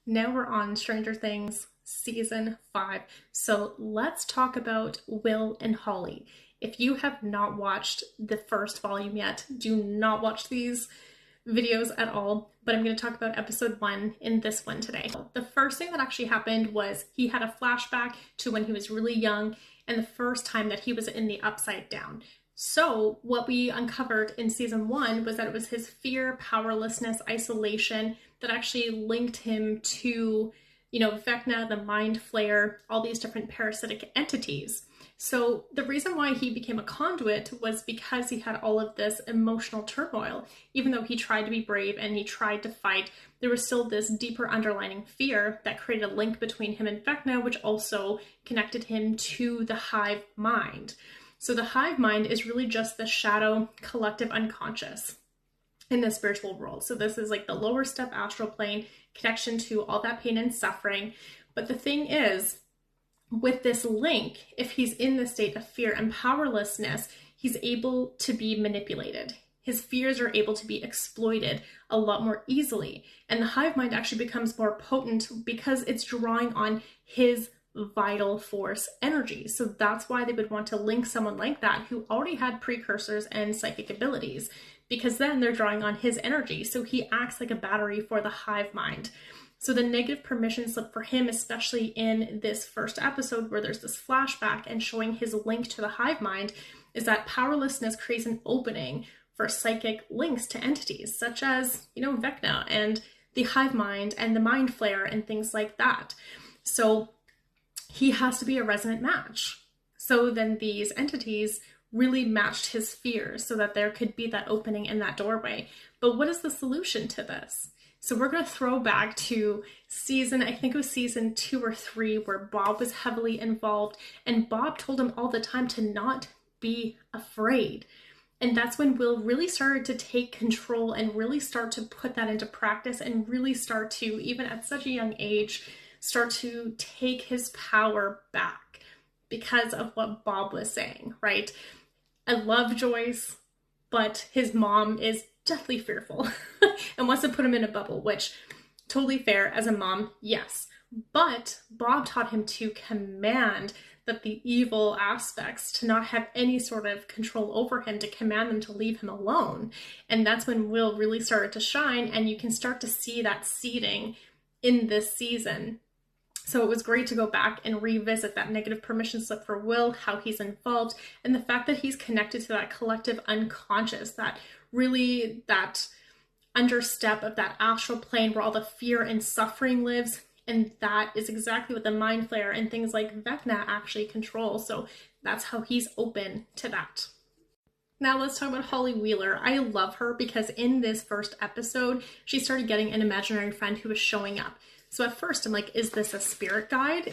Now we're on Stranger Things season 5. So let's talk about Will and Holly. If you have not watched the first volume yet, do not watch these videos at all, but I'm going to talk about episode 1 in this one today. The first thing that actually happened was he had a flashback to when he was really young and the first time that he was in the Upside Down. So what we uncovered in season 1 was that it was his fear, powerlessness, isolation that actually linked him to, Vecna, the Mind Flayer, all these different parasitic entities. So the reason why he became a conduit was because he had all of this emotional turmoil. Even though he tried to be brave and he tried to fight, there was still this deeper underlying fear that created a link between him and Vecna, which also connected him to the hive mind. So the hive mind is really just the shadow collective unconscious in the spiritual world. So this is like the lower step astral plane, connection to all that pain and suffering. But the thing is, with this link, if he's in the state of fear and powerlessness, he's able to be manipulated. His fears are able to be exploited a lot more easily. And the hive mind actually becomes more potent because it's drawing on his vital force energy. So that's why they would want to link someone like that who already had precursors and psychic abilities, because then they're drawing on his energy. So he acts like a battery for the hive mind. So the negative permission slip for him, especially in this first episode where there's this flashback and showing his link to the hive mind, is that powerlessness creates an opening for psychic links to entities such as, Vecna and the hive mind and the Mind Flayer and things like that. So he has to be a resonant match. So then these entities really matched his fears so that there could be that opening in that doorway. But what is the solution to this? So we're going to throw back to I think it was season 2 or 3, where Bob was heavily involved, and Bob told him all the time to not be afraid. And that's when Will really started to take control and really start to put that into practice and really start to, even at such a young age, start to take his power back because of what Bob was saying, right? I love Joyce, but his mom is deathly fearful and wants to put him in a bubble, which totally fair as a mom, yes. But Bob taught him to command that the evil aspects, to not have any sort of control over him, to command them to leave him alone. And that's when Will really started to shine, and you can start to see that seeding in this season. So it was great to go back and revisit that negative permission slip for Will, how he's involved, and the fact that he's connected to that collective unconscious, that understep of that astral plane where all the fear and suffering lives. And that is exactly what the Mind Flayer and things like Vecna actually control. So that's how he's open to that. Now let's talk about Holly Wheeler. I love her because in this first episode, she started getting an imaginary friend who was showing up. So at first I'm like, is this a spirit guide?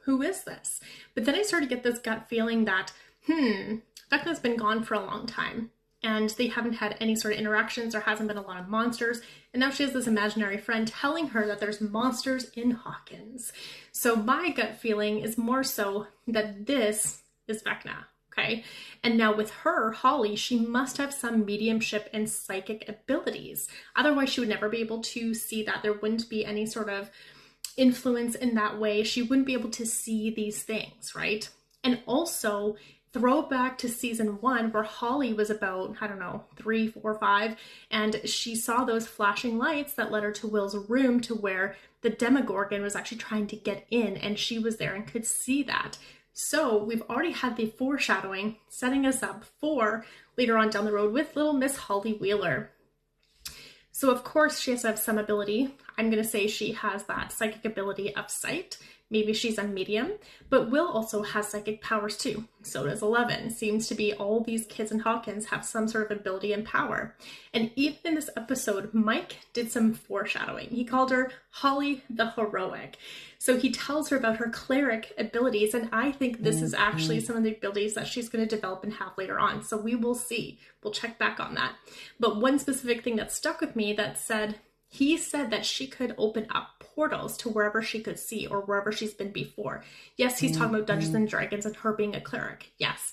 Who is this? But then I started to get this gut feeling that, Vecna's been gone for a long time and they haven't had any sort of interactions. There hasn't been a lot of monsters. And now she has this imaginary friend telling her that there's monsters in Hawkins. So my gut feeling is more so that this is Vecna. Okay. And now with her, Holly, she must have some mediumship and psychic abilities. Otherwise, she would never be able to see that. There wouldn't be any sort of influence in that way. She wouldn't be able to see these things, right? And also throw back to season 1 where Holly was about, 3, 4, 5, and she saw those flashing lights that led her to Will's room, to where the Demogorgon was actually trying to get in, and she was there and could see that. So we've already had the foreshadowing setting us up for later on down the road with little Miss Holly Wheeler. So of course she has to have some ability. I'm going to say she has that psychic ability of sight. Maybe she's a medium, but Will also has psychic powers too. So does 11. Seems to be all these kids in Hawkins have some sort of ability and power. And even in this episode, Mike did some foreshadowing. He called her Holly the Heroic. So he tells her about her cleric abilities, and I think this is actually some of the abilities that she's going to develop and have later on. So we will see. We'll check back on that. But one specific thing that stuck with me he said that she could open up portals to wherever she could see or wherever she's been before. Yes, he's talking about Dungeons and Dragons and her being a cleric. Yes.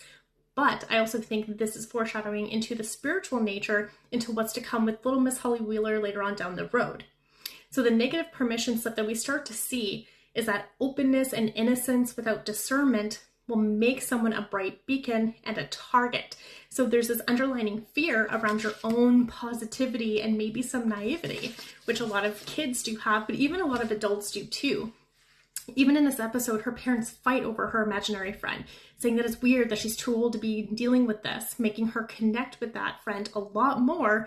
But I also think this is foreshadowing into the spiritual nature, into what's to come with little Miss Holly Wheeler later on down the road. So the negative permission slip that we start to see is that openness and innocence without discernment will make someone a bright beacon and a target. So there's this underlining fear around your own positivity and maybe some naivety, which a lot of kids do have, but even a lot of adults do too. Even in this episode, her parents fight over her imaginary friend, saying that it's weird that she's too old to be dealing with this, making her connect with that friend a lot more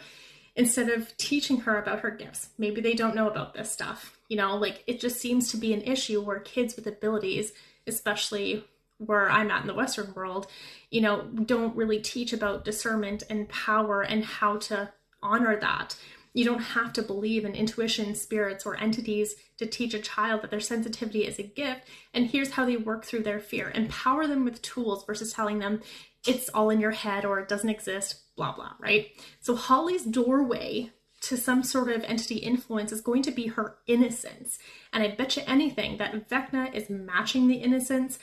instead of teaching her about her gifts. Maybe they don't know about this stuff. Like it just seems to be an issue where kids with abilities, especially where I'm at in the Western world, don't really teach about discernment and power and how to honor that. You don't have to believe in intuition, spirits, or entities to teach a child that their sensitivity is a gift, and here's how they work through their fear. Empower them with tools versus telling them it's all in your head or it doesn't exist, blah, blah, right? So Holly's doorway to some sort of entity influence is going to be her innocence. And I bet you anything that Vecna is matching the innocence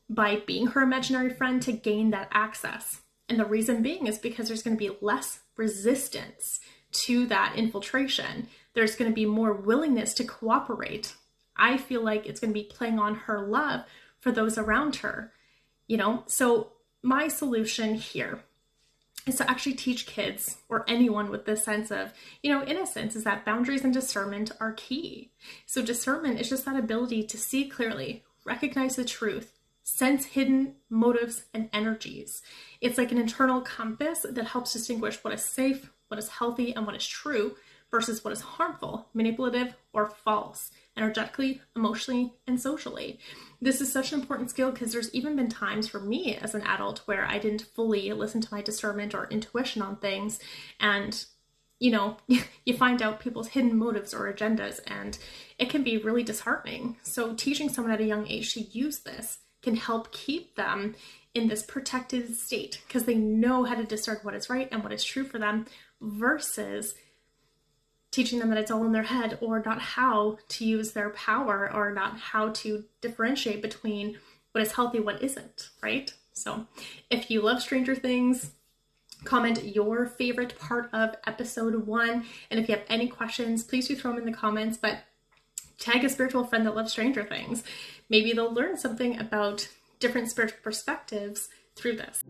by being her imaginary friend to gain that access. And the reason being is because there's going to be less resistance to that infiltration. There's going to be more willingness to cooperate. I feel like it's going to be playing on her love for those around her, So my solution here is to actually teach kids or anyone with this sense of, innocence, is that boundaries and discernment are key. So discernment is just that ability to see clearly, recognize the truth, sense hidden motives and energies. It's like an internal compass that helps distinguish what is safe, what is healthy, and what is true versus what is harmful, manipulative, or false, energetically, emotionally, and socially. This is such an important skill because there's even been times for me as an adult where I didn't fully listen to my discernment or intuition on things. And, you find out people's hidden motives or agendas, and it can be really disheartening. So teaching someone at a young age to use this can help keep them in this protected state because they know how to discern what is right and what is true for them versus teaching them that it's all in their head or not how to use their power or not how to differentiate between what is healthy, what isn't, right? So if you love Stranger Things, comment your favorite part of episode 1. And if you have any questions, please do throw them in the comments, but tag a spiritual friend that loves Stranger Things. Maybe they'll learn something about different spiritual perspectives through this.